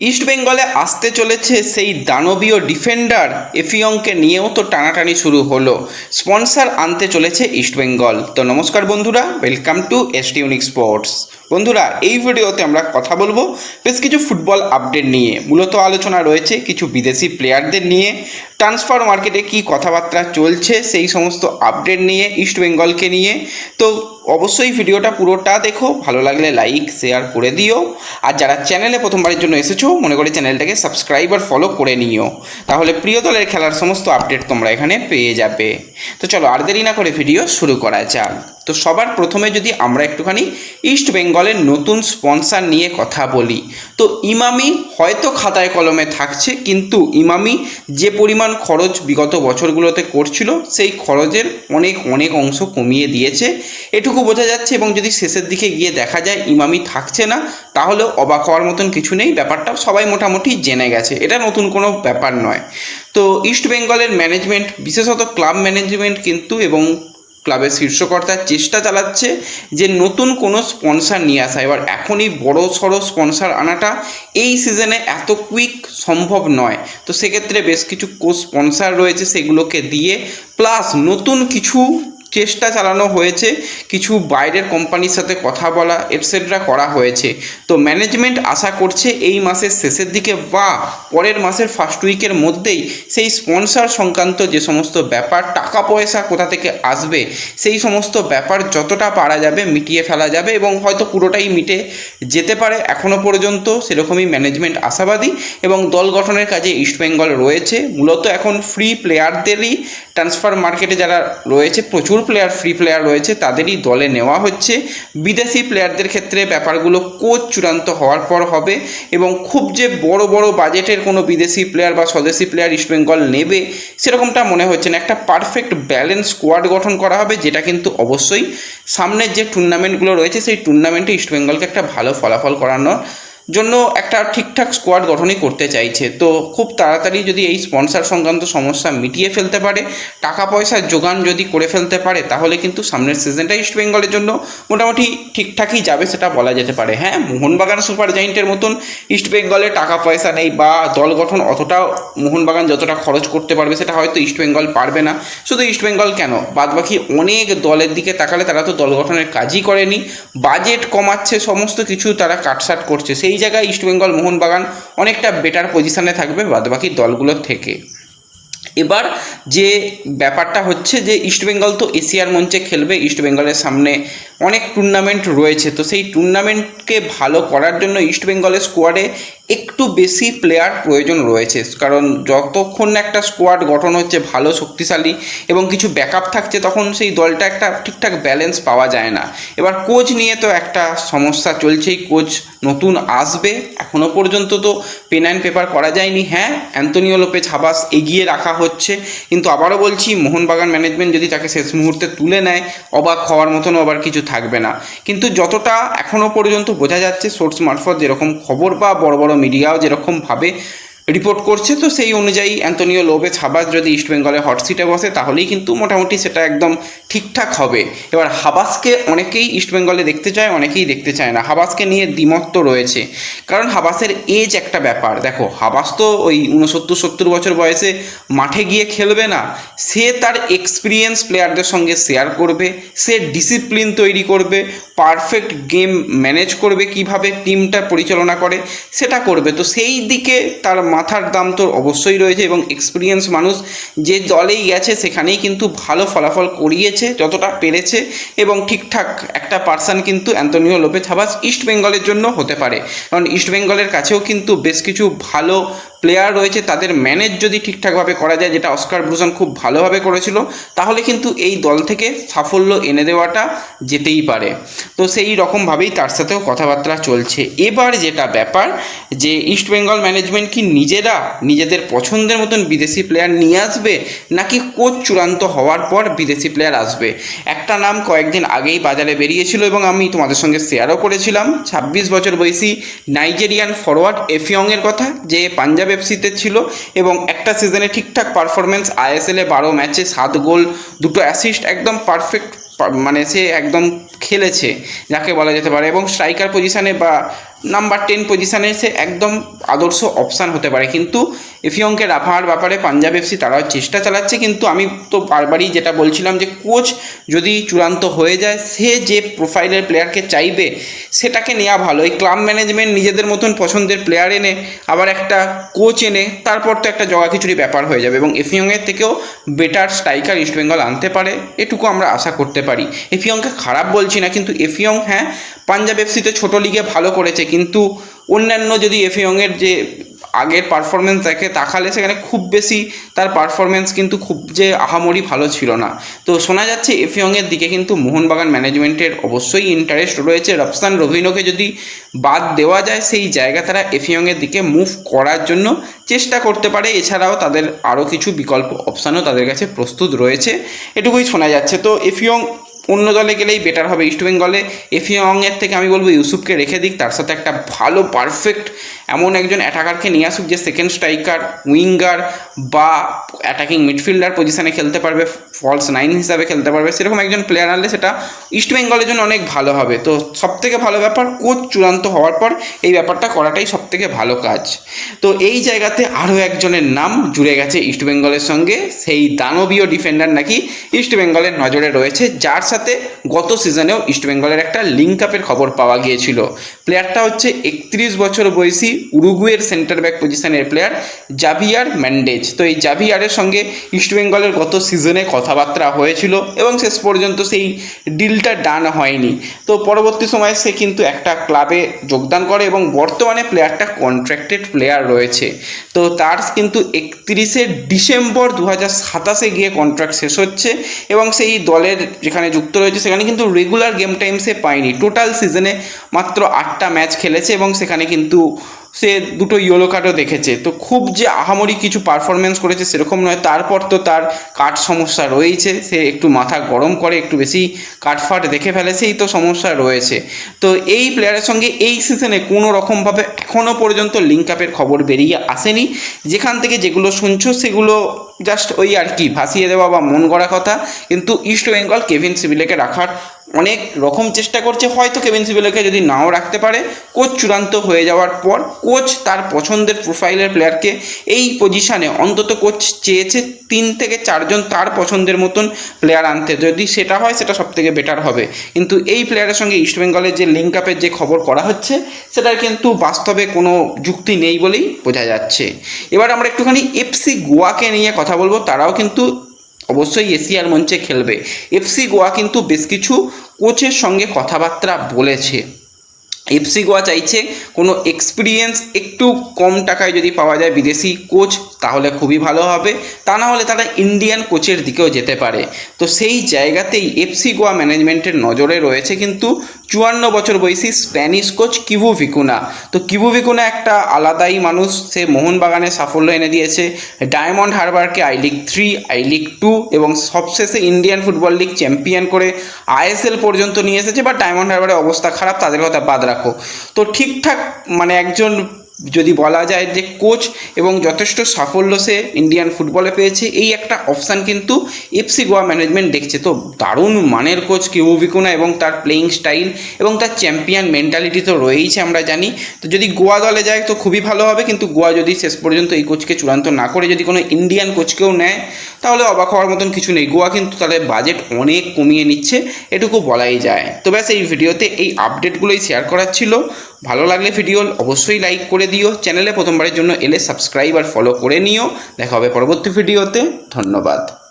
East বেঙ্গলে আসতে চলেছে সেই দানবীয় ডিফেন্ডার এফিয়ংকে নিয়েও তো টানাটানি শুরু হলো। স্পন্সর আনতে চলেছে ইস্ট বেঙ্গল। তো নমস্কার বন্ধুরা, welcome to ST unique sports. বন্ধুরা, এই ভিডিওতে আমরা কথা বলবো বেশ কিছু ফুটবল আপডেট নিয়ে। মূলত আলোচনা রয়েছে কিছু বিদেশি প্লেয়ারদের নিয়ে, ট্রান্সফার মার্কেটে কী কথাবার্তা চলছে সেই সমস্ত আপডেট নিয়ে, ইস্ট বেঙ্গলকে নিয়ে। তো অবশ্যই ভিডিওটা পুরোটা দেখো, ভালো লাগলে লাইক শেয়ার করে দিও। আর যারা চ্যানেলে প্রথমবারের জন্য এসেছো, মনে করে চ্যানেলটাকে সাবস্ক্রাইব আর ফলো করে নিও, তাহলে প্রিয় দলের খেলার সমস্ত আপডেট তোমরা এখানে পেয়ে যাবে। তো চলো আর দেরি না করে ভিডিও শুরু করা যাক। তো সবার প্রথমে যদি আমরা একটুখানি ইস্ট বেঙ্গলের নতুন স্পন্সর নিয়ে কথা বলি, তো ইমামি হয়তো খাতায় কলমে থাকছে, কিন্তু ইমামি যে পরিমাণ খরচ বিগত বছরগুলোতে করছিল সেই খরচের অনেক অংশ কমিয়ে দিয়েছে, এটুকু বোঝা যাচ্ছে। এবং যদি শেষের দিকে গিয়ে দেখা যায় ইমামি থাকছে না, তাহলেও অবাক হওয়ার মতন কিছু নেই। ব্যাপারটা সবাই মোটামুটি জেনে গেছে, এটা নতুন কোনো ব্যাপার নয়। তো ইস্ট বেঙ্গলের ম্যানেজমেন্ট, বিশেষত ক্লাব ম্যানেজমেন্ট কিন্তু এবং ক্লাবের শীর্ষকর্তার চেষ্টা চালাচ্ছে যে নতুন কোনো স্পন্সর নিয়ে আসা। এবার এখনই বড় সড়ো স্পন্সর আনাটা এই সিজনে এত কুইক সম্ভব নয়। তো সেক্ষেত্রে বেশ কিছু স্পন্সর রয়েছে, সেগুলোকে দিয়ে প্লাস নতুন কিছু চেষ্টা চালানো হয়েছে, কিছু বাইরের কোম্পানির সাথে কথা বলা এটসেট্রা করা হয়েছে। তো ম্যানেজমেন্ট আশা করছে এই মাসের শেষের দিকে বা পরের মাসের ফার্স্ট উইকের মধ্যেই সেই স্পন্সর সংক্রান্ত যে সমস্ত ব্যাপার, টাকা পয়সা কোথা থেকে আসবে, সেই সমস্ত ব্যাপার যতটা পারা যাবে মিটিয়ে ফেলা যাবে, এবং হয়তো পুরোটাই মিটে যেতে পারে। এখনও পর্যন্ত সেরকমই ম্যানেজমেন্ট আশাবাদী, এবং দল গঠনের কাজে ইস্ট বেঙ্গল রয়েছে। মূলত এখন ফ্রি প্লেয়ারদেরই ট্রান্সফার মার্কেটে যারা রয়েছে, প্রচুর ফ্রি প্লেয়ার রয়েছে, তাদেরই দলে নেওয়া হচ্ছে। বিদেশি প্লেয়ারদের ক্ষেত্রে ব্যাপারগুলো কোচ চূড়ান্ত হওয়ার পর হবে, এবং খুব যে বড় বাজেটের কোনো বিদেশি প্লেয়ার বা স্বদেশি প্লেয়ার ইস্ট বেঙ্গল নেবে সেরকমটা মনে হচ্ছে না। একটা পারফেক্ট ব্যালেন্স স্কোয়াড গঠন করা হবে, যেটা কিন্তু অবশ্যই সামনের যে টুর্নামেন্টগুলো রয়েছে সেই টুর্নামেন্টে ইস্ট বেঙ্গলকে একটা ভালো ফলাফল করানোর জন্য একটা ঠিকঠাক স্কোয়াড গঠনই করতে চাইছে। তো খুব তাড়াতাড়ি যদি এই স্পন্সর সংক্রান্ত সমস্যা মিটিয়ে ফেলতে পারে, টাকা পয়সার যোগান যদি করে ফেলতে পারে, তাহলে কিন্তু সামনের সিজনটা ইস্ট বেঙ্গলের জন্য মোটামুটি ঠিকঠাকই যাবে, সেটা বলা যেতে পারে। হ্যাঁ, মোহনবাগান সুপার জায়েন্টের মতন ইস্ট বেঙ্গলে টাকা পয়সা নেই, বা দল গঠন অতটাও মোহনবাগান যতটা খরচ করতে পারবে সেটা হয়তো ইস্ট বেঙ্গল পারবে না। শুধু ইস্ট বেঙ্গল কেন, বাদবাকি অনেক দলের দিকে তাকালে তারা তো দল গঠনের কাজই করেনি, বাজেট কমাচ্ছে, সমস্ত কিছু তারা কাটসাট করছে। সেই জায়গায় ইস্ট বেঙ্গল মোহনবাগান অনেকটা বেটার পজিশনে থাকবে বাদবাকি দলগুলোর থেকে। এবার যে ব্যাপারটা হচ্ছে যে ইস্ট বেঙ্গল তো এশিয়ার মঞ্চে খেলবে, ইস্ট বেঙ্গলের সামনে অনেক টুর্নামেন্ট রয়েছে। তো সেই টুর্নামেন্টকে ভালো করার জন্য ইস্ট বেঙ্গলের স্কোয়াডে একটু বেশি প্লেয়ার প্রয়োজন রয়েছে, কারণ যতক্ষণ না একটা স্কোয়াড গঠন হচ্ছে ভালো শক্তিশালী এবং কিছু ব্যাকআপ থাকছে, তখন সেই দলটা একটা ঠিকঠাক ব্যালেন্স পাওয়া যায় না। এবার কোচ নিয়ে তো একটা সমস্যা চলছেই, কোচ নতুন আসবে, এখনও পর্যন্ত তো পেন অ্যান্ড পেপার করা যায়নি। হ্যাঁ, অ্যান্তোনিও লোপেজ হাবাস এগিয়ে রাখা হচ্ছে, কিন্তু আবারও বলছি, মোহনবাগান ম্যানেজমেন্ট যদি তাকে শেষ মুহূর্তে তুলে নেয়, অবাক হওয়ার মতনও আবার কিছু থাকবে না। কিন্তু যতটা এখনও পর্যন্ত বোঝা যাচ্ছে সোর্স মারফত যেরকম খবর বা বড় বড় মিডিয়াও যেরকমভাবে রিপোর্ট করছে, তো সেই অনুযায়ী অ্যান্তোনিও লোপেজ হাবাস যদি ইস্ট বেঙ্গলে হট সিটে বসে, তাহলেই কিন্তু মোটামুটি সেটা একদম ঠিকঠাক হবে। এবার হাবাসকে অনেকেই ইস্ট বেঙ্গলে দেখতে চায়, অনেকেই দেখতে চায় না। হাবাসকে নিয়ে দ্বিমত তো রয়েছে, কারণ হাবাসের এজ একটা ব্যাপার। দেখো, হাবাস তো ওই 69-70 বছর বয়সে মাঠে গিয়ে খেলবে না, সে তার এক্সপিরিয়েন্স প্লেয়ারদের সঙ্গে শেয়ার করবে, সে ডিসিপ্লিন তৈরি করবে, পারফেক্ট গেম ম্যানেজ করবে, কিভাবে টিমটা পরিচালনা করে সেটা করবে। তো সেই দিকে তার মাথার দাম তো অবশ্যই রয়েছে, এবং এক্সপিরিয়েন্স মানুষ যে দলেই গেছে সেখানেই কিন্তু ভালো ফলাফল করিয়েছে যতটা পেরেছে, এবং ঠিকঠাক একটা পার্সন কিন্তু অ্যান্তোনিও লোপেজ হাবাস ইস্ট বেঙ্গলের জন্য হতে পারে। কারণ ইস্ট বেঙ্গলের কাছেও কিন্তু বেশ কিছু ভালো প্লেয়ার রয়েছে, তাদের ম্যানেজ যদি ঠিকঠাকভাবে করা যায়, যেটা অস্কার ব্রুসন খুব ভালোভাবে করেছিল, তাহলে কিন্তু এই দল থেকে সাফল্য এনে দেওয়াটা যেতেই পারে। তো সেই রকমভাবেই তার সাথেও কথাবার্তা চলছে। এবার যেটা ব্যাপার, যে ইস্ট বেঙ্গল ম্যানেজমেন্ট কি নিজেরা নিজেদের পছন্দের মতন বিদেশি প্লেয়ার নিয়ে আসবে, নাকি কোচ চূড়ান্ত হওয়ার পর বিদেশি প্লেয়ার আসবে? একটা নাম কয়েকদিন আগেই বাজারে বেরিয়েছিল, এবং আমি তোমাদের সঙ্গে শেয়ারও করেছিলাম, 26 বছর বয়সী নাইজেরিয়ান ফরওয়ার্ড এফিয়ংয়ের কথা, যে পাঞ্জাব এফসিতে ছিল এবং একটা সিজনে ঠিকঠাক পারফরমেন্স, আইএসএলে 12 ম্যাচে 7 গোল 2 অ্যাসিস্ট, একদম পারফেক্ট, মানে সে একদম খেলেছে যাকে বলা যেতে পারে। এবং স্ট্রাইকার পজিশানে বা নাম্বার 10 পজিশানে সে একদম আদর্শ অপশান হতে পারে। কিন্তু এফিয়ংকে রাখার ব্যাপারে পাঞ্জাব এফসি তারাও চেষ্টা চালাচ্ছে, কিন্তু আমি তো বারবারই যেটা বলছিলাম যে কোচ যদি চূড়ান্ত হয়ে যায়, সে যে প্রোফাইলের প্লেয়ারকে চাইবে সেটাকে নেওয়া ভালো। এই ক্লাব ম্যানেজমেন্ট নিজেদের মতন পছন্দের প্লেয়ার এনে আবার একটা কোচ এনে তারপর তো একটা জগাখিচুড়ি ব্যাপার হয়ে যাবে, এবং এফিয়ংয়ের থেকেও বেটার স্ট্রাইকার ইস্টবেঙ্গল আনতে পারে, এটুকু আমরা আশা করতে পারি। এফিয়ংকে খারাপ বলছি না, কিন্তু এফিয়ং হ্যাঁ পাঞ্জাব এফসিতে ছোটো লিগে ভালো করেছে, কিন্তু অন্যান্য যদি এফিয়ংয়ের যে আগের পারফরমেন্স দেখে তাকালে সেখানে খুব বেশি তার পারফরমেন্স কিন্তু খুব যে আহামরি ভালো ছিল না। তো শোনা যাচ্ছে এফিয়ংয়ের দিকে কিন্তু মোহনবাগান ম্যানেজমেন্টের অবশ্যই ইন্টারেস্ট রয়েছে। রফসান রবিনোকে যদি বাদ দেওয়া যায় সেই জায়গা তারা এফিয়ংয়ের দিকে মুভ করার জন্য চেষ্টা করতে পারে। এছাড়াও তাদের আরও কিছু বিকল্প অপশানও তাদের কাছে প্রস্তুত রয়েছে, এটুকুই শোনা যাচ্ছে। তো এফিয়ং অন্য দলে গেলেই বেটার হবে। ইস্টবেঙ্গলে এফিয়ংয়ের থেকে আমি বলবো ইউসুফকে রেখে দিক, তার সাথে একটা ভালো পারফেক্ট এমন একজন অ্যাটাকারকে নিয়ে আসুক যে সেকেন্ড স্ট্রাইকার, উইঙ্গার বা অ্যাটাকিং মিডফিল্ডার পজিশানে খেলতে পারবে, ফলস 9 হিসাবে খেলতে পারবে, সেরকম একজন প্লেয়ার আনলে সেটা ইস্টবেঙ্গলের জন্য অনেক ভালো হবে। তো সবথেকে ভালো ব্যাপার কোচ চূড়ান্ত হওয়ার পর এই ব্যাপারটা করাটাই সবথেকে ভালো কাজ। তো এই জায়গাতে আরও একজনের নাম জুড়ে গেছে ইস্টবেঙ্গলের সঙ্গে, সেই দানবীয় ডিফেন্ডার নাকি ইস্টবেঙ্গলের নজরে রয়েছে, যার সাথে গত সিজনেও ইস্টবেঙ্গলের একটা লিঙ্ক আপের খবর পাওয়া গিয়েছিল। প্লেয়ারটা হচ্ছে 31 বছর বয়সী উরুগুয়ের সেন্টার ব্যাক পজিশনের প্লেয়ার জাভিয়ার মেন্ডেজ। তো এই জাভিয়ারের সঙ্গে ইস্টবেঙ্গলের গত সিজনে কথাবার্তা হয়েছিল এবং শেষ পর্যন্ত সেই ডিলটা ডান হয়নি। তো পরবর্তী সময়ে সে কিন্তু একটা ক্লাবে যোগদান করে এবং বর্তমানে প্লেয়ারটা কন্ট্রাক্টেড প্লেয়ার রয়েছে। তো তার কিন্তু 31শে ডিসেম্বর 2027 গিয়ে কন্ট্রাক্ট শেষ হচ্ছে, এবং সেই দলের যেখানে যুক্ত রয়েছে সেখানে কিন্তু রেগুলার গেম টাইম সে পায়নি। টোটাল সিজনে মাত্র 8টা ম্যাচ খেলেছে এবং সেখানে কিন্তু সে 2টো ইয়েলো কার্ডও দেখেছে। তো খুব যে আহামরি কিছু পারফরমেন্স করেছে সেরকম নয়। তারপর তো তার কাঠ সমস্যা রয়েছে, সে একটু মাথা গরম করে, একটু বেশি কাঠফাট দেখে ফেলে, সেই তো সমস্যা রয়েছে। তো এই প্লেয়ারের সঙ্গে এই সিজনে কোনো রকমভাবে এখনও পর্যন্ত লিঙ্ক আপের খবর বেরিয়ে আসেনি। যেখান থেকে যেগুলো শুনছো সেগুলো জাস্ট ওই আর কি ভাসিয়ে দেওয়া বা মন গড়া কথা। কিন্তু ইস্টবেঙ্গল কেভিন সিভিলেকে রাখার অনেক রকম চেষ্টা করছে। হয়তো কেভিন সিভিলেকে যদি নাও রাখতে পারে, কোচ চূড়ান্ত হয়ে যাওয়ার পর কোচ তার পছন্দের প্রোফাইলের প্লেয়ারকে এই পজিশানে অন্তত কোচ চেয়েছে 3 থেকে 4 জন তার পছন্দের মতন প্লেয়ার আনতে। যদি সেটা হয় সেটা সবথেকে বেটার হবে। কিন্তু এই প্লেয়ারের সঙ্গে ইস্টবেঙ্গলের যে লিঙ্ক আপের যে খবর করা হচ্ছে সেটার কিন্তু বাস্তবে কোনো যুক্তি নেই বলেই বোঝা যাচ্ছে। এবার আমরা একটুখানি এফসি গোয়াকে নিয়ে কথা বলবো। তারাও কিন্তু অবশ্যই এশিয়ার মঞ্চে খেলবে। এফসি গোয়া কিন্তু বেশ কিছু কোচের সঙ্গে কথাবার্তা বলেছে। এফসি গোয়া চাইছে কোনো এক্সপিরিয়েন্স একটু কম টাকায় যদি পাওয়া যায় বিদেশি কোচ তাহলে খুবই ভালো হবে, তা না হলে তারা ইন্ডিয়ান কোচের দিকেও যেতে পারে। তো সেই জায়গাতেই এফসি গোয়া ম্যানেজমেন্টের নজরে রয়েছে কিন্তু 54 বছর বয়সী স্প্যানিশ কোচ কিভু ভিকুনা। তো কিভু ভিকুনা একটা আলাদাই মানুষ, সে মোহনবাগানে সাফল্য এনে দিয়েছে, ডায়মন্ড হারবারকে আই লিগ 3, আই লিগ 2 এবং সবশেষে ইন্ডিয়ান ফুটবল লিগ চ্যাম্পিয়ন করে আইএসএল পর্যন্ত নিয়ে এসেছে। বা ডায়মন্ড হারবারের অবস্থা খারাপ, তাদের কথা বাদ রাখো। তো ঠিকঠাক মানে একজন যদি বলা যায় যে কোচ এবং যথেষ্ট সাফল্য সে ইন্ডিয়ান ফুটবলে পেয়েছে, এই একটা অপশান কিন্তু এফসি গোয়া ম্যানেজমেন্ট দেখছে। তো দারুণ মানের কোচ কিভু ভিকুনা এবং তার প্লেয়িং স্টাইল এবং তার চ্যাম্পিয়ন মেন্টালিটি তো রয়েইছে আমরা জানি। তো যদি গোয়া দলে যায় তো খুবই ভালো হবে, কিন্তু গোয়া যদি শেষ পর্যন্ত এই কোচকে চূড়ান্ত না করে যদি কোনো ইন্ডিয়ান কোচকেও নেয় তাহলে অবাক হওয়ার মতন কিছু নেই। গোয়া কিন্তু তাদের বাজেট অনেক কমিয়ে নিচ্ছে, এটুকু বলাই যায়। তো ব্যাস এই ভিডিওতে এই আপডেটগুলোই শেয়ার করার ছিল। ভালো লাগলে ভিডিও অবশ্যই লাইক করে দিও, চ্যানেলে প্রথমবারের জন্য এলে সাবস্ক্রাইব আর ফলো করে নিও। দেখা হবে পরবর্তী ভিডিওতে। ধন্যবাদ।